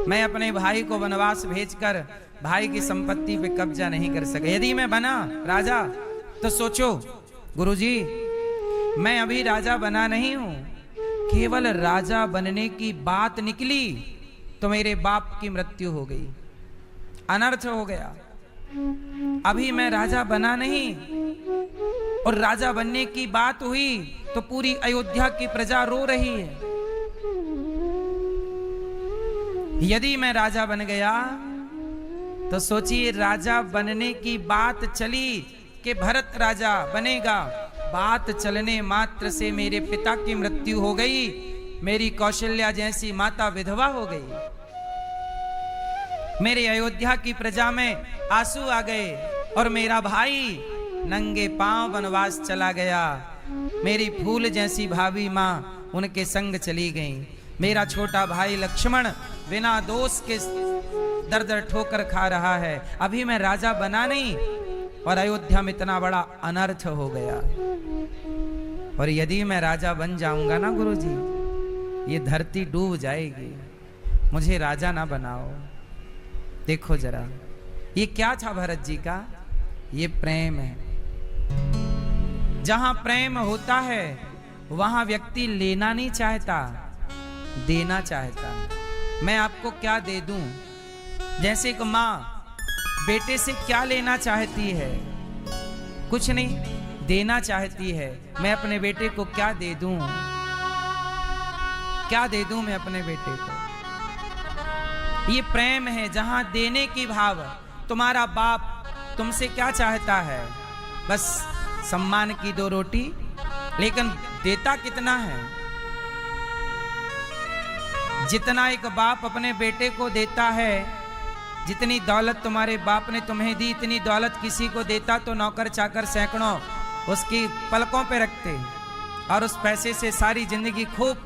मैं अपने भाई को वनवास भेजकर भाई की संपत्ति पे कब्जा नहीं कर सका। यदि मैं बना राजा तो सोचो गुरुजी, मैं अभी राजा बना नहीं हूं, केवल राजा बनने की बात निकली तो मेरे बाप की मृत्यु हो गई, अनर्थ हो गया। अभी मैं राजा बना नहीं और राजा बनने की बात हुई तो पूरी अयोध्या की प्रजा रो रही है। यदि मैं राजा बन गया तो सोचिए, राजा बनने की बात चली कि भरत राजा बनेगा, बात चलने मात्र से मेरे पिता की मृत्यु हो गई, मेरी कौशल्या जैसी माता विधवा हो गई, मेरे अयोध्या की प्रजा में आंसू आ गए और मेरा भाई नंगे पांव वनवास चला गया, मेरी फूल जैसी भाभी मां उनके संग चली गई, मेरा छोटा भाई लक्ष्मण बिना दोष के दर दर ठोकर खा रहा है। अभी मैं राजा बना नहीं और अयोध्या में इतना बड़ा अनर्थ हो गया। और यदि मैं राजा बन जाऊंगा ना गुरुजी, ये धरती डूब जाएगी, मुझे राजा ना बनाओ। देखो जरा, ये क्या था भरत जी का? ये प्रेम है। जहां प्रेम होता है वहां व्यक्ति लेना नहीं चाहता, देना चाहता। मैं आपको क्या दे दूं? जैसे एक माँ बेटे से क्या लेना चाहती है? कुछ नहीं, देना चाहती है। मैं अपने बेटे को क्या दे दूं? क्या दे दूं मैं अपने बेटे को? ये प्रेम है, जहां देने की भाव। तुम्हारा बाप तुमसे क्या चाहता है? बस सम्मान की 2 रोटी, लेकिन देता कितना है? जितना एक बाप अपने बेटे को देता है, जितनी दौलत तुम्हारे बाप ने तुम्हें दी, इतनी दौलत किसी को देता तो नौकर चाकर सैकड़ों उसकी पलकों पे रखते और उस पैसे से सारी जिंदगी खूब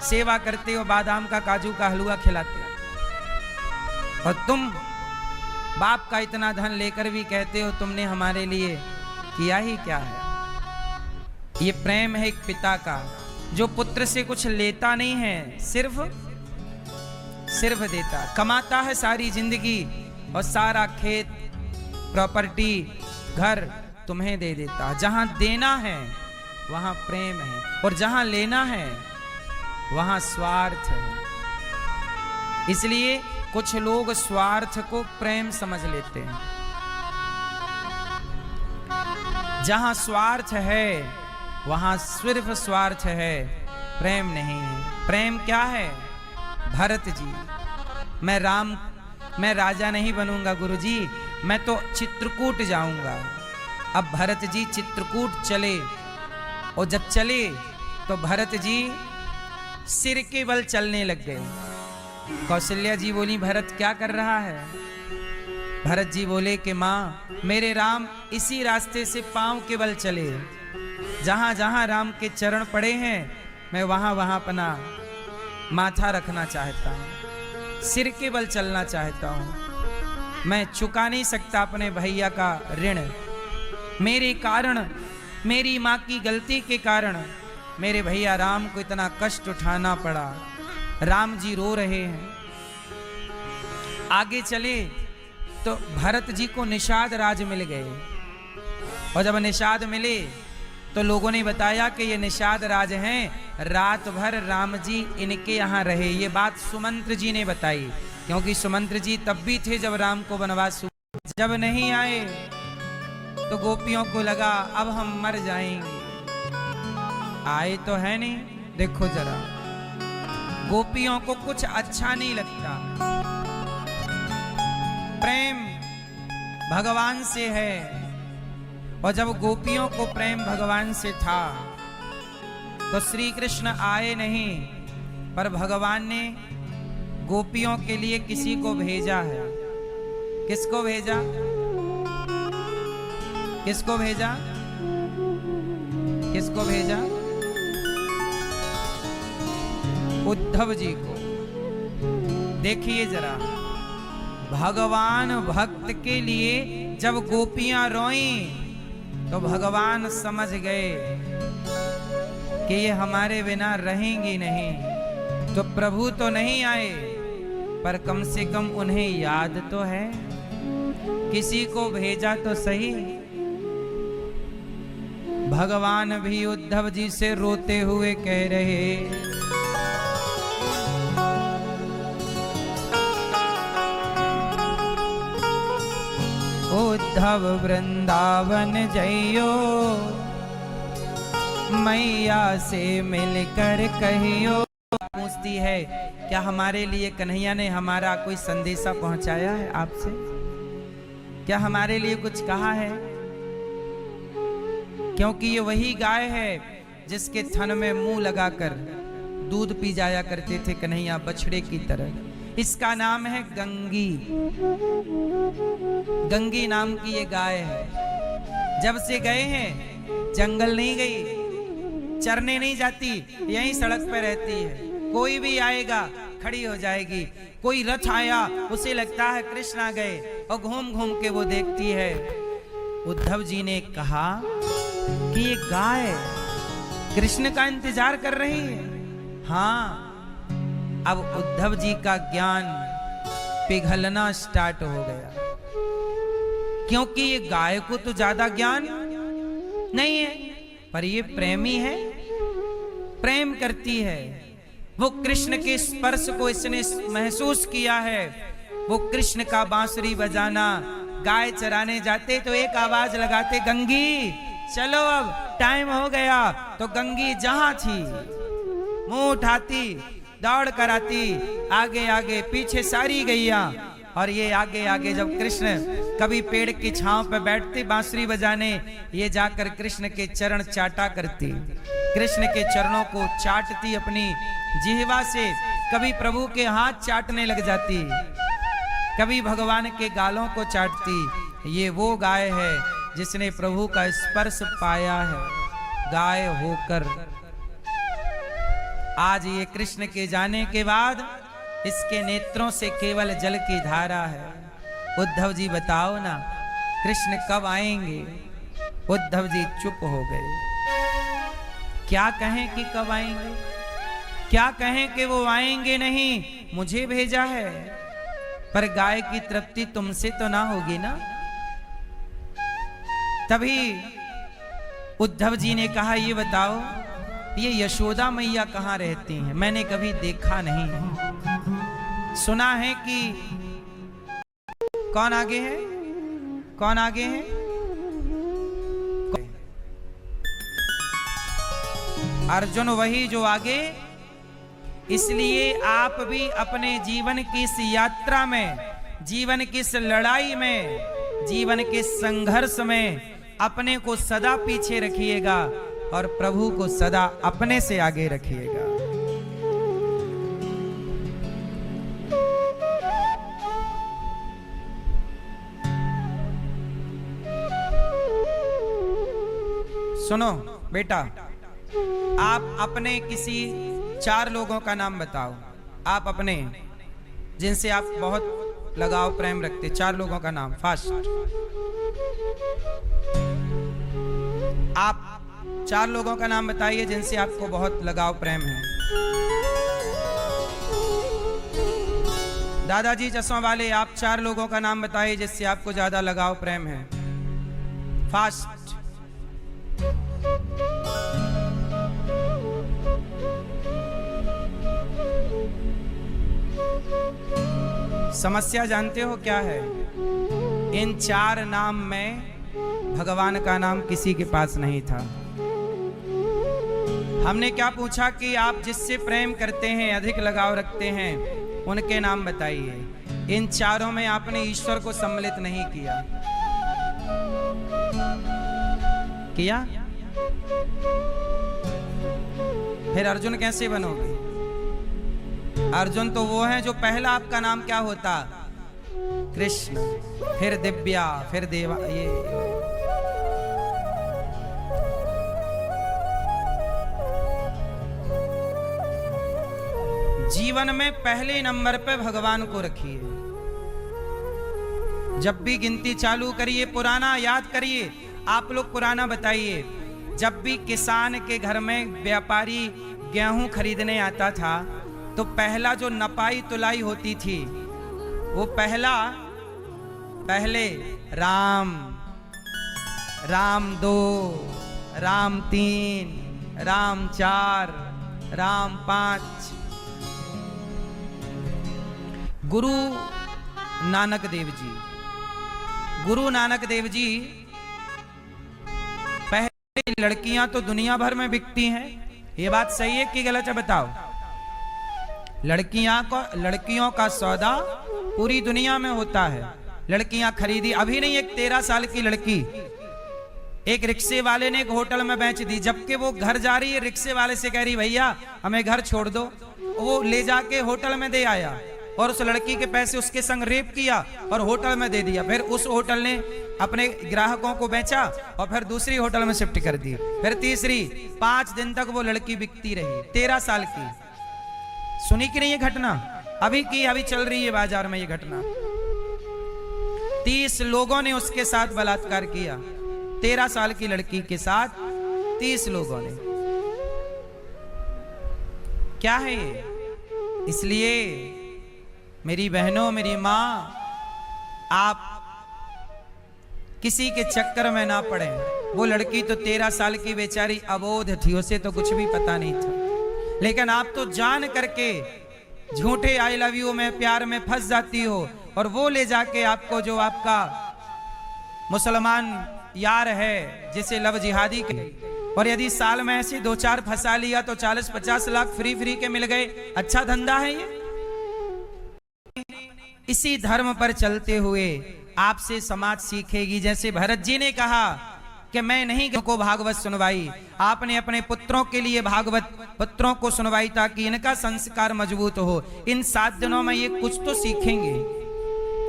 सेवा करते हो, बादाम का काजू का हलवा खिलाते। और तुम बाप का इतना धन लेकर भी कहते हो तुमने हमारे लिए किया ही क्या है? ये प्रेम है एक पिता का, जो पुत्र से कुछ लेता नहीं है, सिर्फ देता। कमाता है सारी जिंदगी और सारा खेत, प्रॉपर्टी, घर तुम्हें दे देता। जहां देना है वहां प्रेम है और जहां लेना है वहां स्वार्थ है। इसलिए कुछ लोग स्वार्थ को प्रेम समझ लेते हैं। जहां स्वार्थ है वहां सिर्फ स्वार्थ है, प्रेम नहीं है। प्रेम क्या है? भरत जी, मैं राजा नहीं बनूंगा गुरुजी, मैं तो चित्रकूट जाऊंगा। अब भरत जी चित्रकूट चले और जब चले तो भरत जी सिर के बल चलने लग गए। कौशल्या जी बोली, भरत क्या कर रहा है? भरत जी बोले कि माँ, मेरे राम इसी रास्ते से पांव के बल चले, जहां जहां राम के चरण पड़े हैं मैं वहां वहां अपना माथा रखना चाहता हूं, सिर के बल चलना चाहता हूं। मैं चुका नहीं सकता अपने भैया का ऋण। मेरे कारण, मेरी माँ की गलती के कारण मेरे भैया राम को इतना कष्ट उठाना पड़ा। राम जी रो रहे हैं। आगे चले तो भरत जी को निषाद राज मिल गए और जब निषाद मिले तो लोगों ने बताया कि ये निषाद राज हैं, रात भर राम जी इनके यहाँ रहे। ये बात सुमंत्र जी ने बताई, क्योंकि सुमंत्र जी तब भी थे जब राम को वनवास हुआ। जब नहीं आए तो गोपियों को लगा अब हम मर जाएंगे। आए तो है नहीं। देखो जरा, गोपियों को कुछ अच्छा नहीं लगता। प्रेम भगवान से है और जब गोपियों को प्रेम भगवान से था तो श्री कृष्ण आए नहीं, पर भगवान ने गोपियों के लिए किसी को भेजा है। किसको भेजा? किसको भेजा? किसको भेजा? उद्धव जी को। देखिए जरा, भगवान भक्त के लिए जब गोपियां रोईं तो भगवान समझ गए कि ये हमारे बिना रहेंगी नहीं। तो प्रभु तो नहीं आए, पर कम से कम उन्हें याद तो है, किसी को भेजा तो सही। भगवान भी उद्धव जी से रोते हुए कह रहे, उद्धव वृंदावन जइयो, मैया से मिलकर कहियो। पूछती है, क्या हमारे लिए कन्हैया ने हमारा कोई संदेशा पहुंचाया है आपसे? क्या हमारे लिए कुछ कहा है? क्योंकि ये वही गाय है जिसके थन में मुंह लगाकर दूध पी जाया करते थे कन्हैया बछड़े की तरह। इसका नाम है गंगी। गंगी नाम की ये गाय है। जब से गए हैं जंगल नहीं गई, चरने नहीं जाती, यहीं सड़क पे रहती है। कोई भी आएगा खड़ी हो जाएगी। कोई रथ आया उसे लगता है कृष्ण आ गए और घूम घूम के वो देखती है। उद्धव जी ने कहा कि ये गाय कृष्ण का इंतजार कर रही है। हाँ, अब उद्धव जी का ज्ञान पिघलना स्टार्ट हो गया, क्योंकि ये गाय को तो ज्यादा ज्ञान नहीं है, पर ये प्रेमी है, प्रेम करती है। वो कृष्ण के स्पर्श को इसने महसूस किया है। वो कृष्ण का बांसुरी बजाना, गाय चराने जाते तो एक आवाज लगाते, गंगी चलो अब टाइम हो गया। तो गंगी जहां थी मुंह उठाती, दौड़ कर आती, आगे आगे, पीछे सारी गैया। और ये आगे आगे जब कृष्ण कभी पेड़ की छांव पर बैठते बांसुरी बजाने, ये जाकर कृष्ण के चरण चाटा करती, कृष्ण के चरणों को चाटती अपनी जिह्वा से। कभी प्रभु के हाथ चाटने लग जाती, कभी भगवान के गालों को चाटती। ये वो गाय है जिसने प्रभु का स्पर्श पाया है गाय होकर। आज ये कृष्ण के जाने के बाद इसके नेत्रों से केवल जल की धारा है। उद्धव जी बताओ ना, कृष्ण कब आएंगे? उद्धव जी चुप हो गए। क्या कहें कि कब आएंगे? क्या कहें कि वो आएंगे नहीं, मुझे भेजा है, पर गाय की तृप्ति तुमसे तो ना होगी ना। तभी उद्धव जी ने कहा, ये बताओ ये यशोदा मैया कहाँ रहती हैं? मैंने कभी देखा नहीं है। सुना है कि कौन आगे है? कौन आगे है? अर्जुन वही जो आगे। इसलिए आप भी अपने जीवन की इस यात्रा में, जीवन की इस लड़ाई में, जीवन के संघर्ष में अपने को सदा पीछे रखिएगा और प्रभु को सदा अपने से आगे रखिएगा। सुनो बेटा, आप अपने किसी 4 लोगों का नाम बताओ। आप अपने जिनसे आप बहुत लगाव प्रेम रखते, 4 लोगों का नाम फास्ट। आप 4 लोगों का नाम बताइए जिनसे आपको बहुत लगाव प्रेम है। दादाजी चश्मा वाले, आप 4 लोगों का नाम बताइए जिससे आपको ज्यादा लगाव प्रेम है। फास्ट। समस्या जानते हो क्या है? इन 4 नाम में भगवान का नाम किसी के पास नहीं था। हमने क्या पूछा कि आप जिससे प्रेम करते हैं, अधिक लगाव रखते हैं, उनके नाम बताइए। इन 4 में आपने ईश्वर को सम्मिलित नहीं किया। किया? फिर अर्जुन कैसे बनोगे? अर्जुन तो वो है जो पहला आपका नाम क्या होता? कृष्ण, फिर दिव्या, फिर देवा। ये जीवन में पहले नंबर पे भगवान को रखिए। जब भी गिनती चालू करिए, पुराना याद करिए। आप लोग पुराना बताइए। जब भी किसान के घर में व्यापारी गेहूं खरीदने आता था तो पहला जो नपाई तुलाई होती थी, वो पहले राम, राम 2, राम 3, राम 4, राम 5। गुरु नानक देव जी, गुरु नानक देव जी, पहले लड़कियां तो दुनिया भर में बिकती हैं, ये बात सही है कि गलत है बताओ? लड़कियों का सौदा पूरी दुनिया में होता है। लड़कियां खरीदी, अभी नहीं, एक 13 साल की लड़की एक रिक्शे वाले ने एक होटल में बेच दी, जबकि वो घर जा रही है, रिक्शे वाले से कह रही भैया हमें घर छोड़ दो। वो ले जाके होटल में दे आया और उस लड़की के पैसे उसके संग रेप किया और होटल में दे दिया। फिर उस होटल ने अपने ग्राहकों को बेचा और फिर दूसरी होटल में शिफ्ट कर दी, फिर तीसरी। 5 दिन तक वो लड़की बिकती रही, 13 साल की। सुनी कि नहीं ये घटना? अभी चल रही है बाजार में ये घटना। 30 लोगों ने उसके साथ बलात्कार किया, 13 साल की लड़की के साथ 30 लोगों ने। क्या है ये? इसलिए मेरी बहनों, मेरी मां, आप किसी के चक्कर में ना पड़े। वो लड़की तो 13 साल की बेचारी अबोध थी, उसे तो कुछ भी पता नहीं था, लेकिन आप तो जान करके झूठे आई लव यू में, प्यार में फंस जाती हो और वो ले जाके आपको, जो आपका मुसलमान यार है जिसे लव जिहादी के, और यदि साल में ऐसे 2-4 फंसा लिया तो 40-50 लाख फ्री के मिल गए। अच्छा धंधा है ये। इसी धर्म पर चलते हुए आपसे समाज सीखेगी। जैसे भरत जी ने कहा कि मैं नहीं को भागवत सुनवाई, आपने अपने पुत्रों के लिए भागवत पुत्रों को सुनवाई ताकि इनका संस्कार मजबूत हो। इन 7 दिनों में ये कुछ तो सीखेंगे।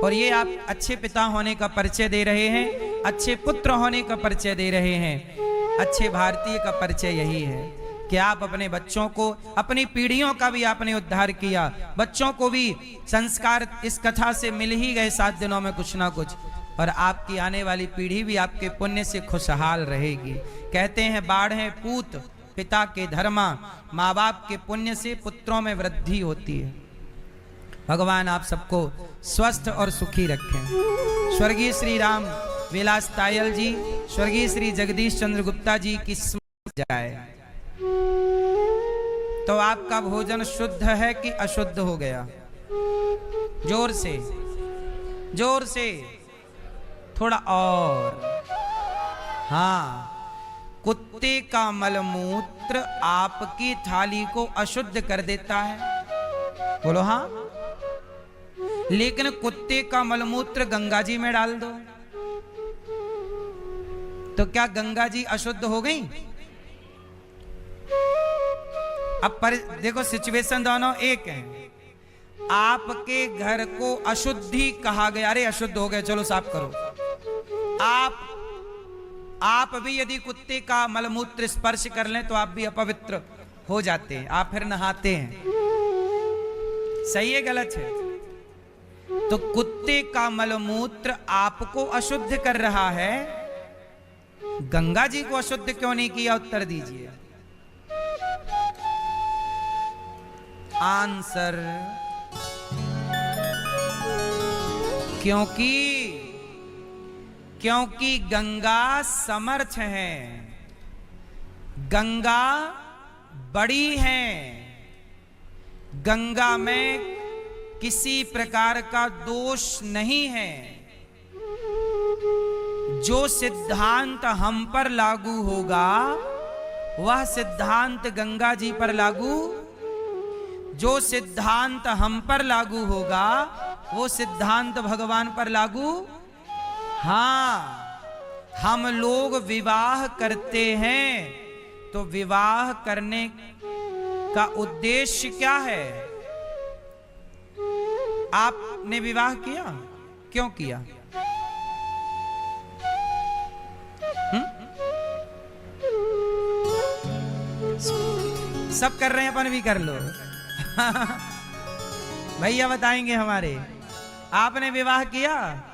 और ये आप अच्छे पिता होने का परिचय दे रहे हैं, अच्छे पुत्र होने का परिचय दे रहे हैं, अच्छे भारतीय का परिचय यही है कि आप अपने बच्चों को, अपनी पीढ़ियों का भी आपने उद्धार किया। बच्चों को भी संस्कार इस कथा से मिल ही गए 7 दिनों में कुछ ना कुछ, और आपकी आने वाली पीढ़ी भी आपके पुण्य से खुशहाल रहेगी। कहते हैं बाढ़े पूत पिता के धर्मा, माँ बाप के पुण्य से पुत्रों में वृद्धि होती है। भगवान आप सबको स्वस्थ और सुखी रखें। स्वर्गीय श्री राम विलास तायल जी, स्वर्गीय श्री जगदीश चंद्र गुप्ता जी की स्मृति जाए। तो आपका भोजन शुद्ध है कि अशुद्ध हो गया? जोर से थोड़ा और। हाँ, कुत्ते का मलमूत्र आपकी थाली को अशुद्ध कर देता है, बोलो हाँ। लेकिन कुत्ते का मलमूत्र गंगा जी में डाल दो तो क्या गंगा जी अशुद्ध हो गई? अब देखो सिचुएशन दोनों एक है। आपके घर को अशुद्धि कहा गया, अरे अशुद्ध हो गए चलो साफ करो। आप भी यदि कुत्ते का मलमूत्र स्पर्श कर लें तो आप भी अपवित्र हो जाते हैं, आप फिर नहाते हैं। सही है गलत है? तो कुत्ते का मलमूत्र आपको अशुद्ध कर रहा है, गंगा जी को अशुद्ध क्यों नहीं किया? उत्तर दीजिए। आंसर, क्योंकि गंगा समर्थ है, गंगा बड़ी है, गंगा में किसी प्रकार का दोष नहीं है। जो सिद्धांत हम पर लागू होगा वह सिद्धांत गंगा जी पर लागू, जो सिद्धांत हम पर लागू होगा वो सिद्धांत भगवान पर लागू। हाँ, हम लोग विवाह करते हैं तो विवाह करने का उद्देश्य क्या है? आपने विवाह किया, क्यों किया? सब कर रहे हैं, अपन भी कर लो। भैया बताएंगे हमारे, आपने विवाह किया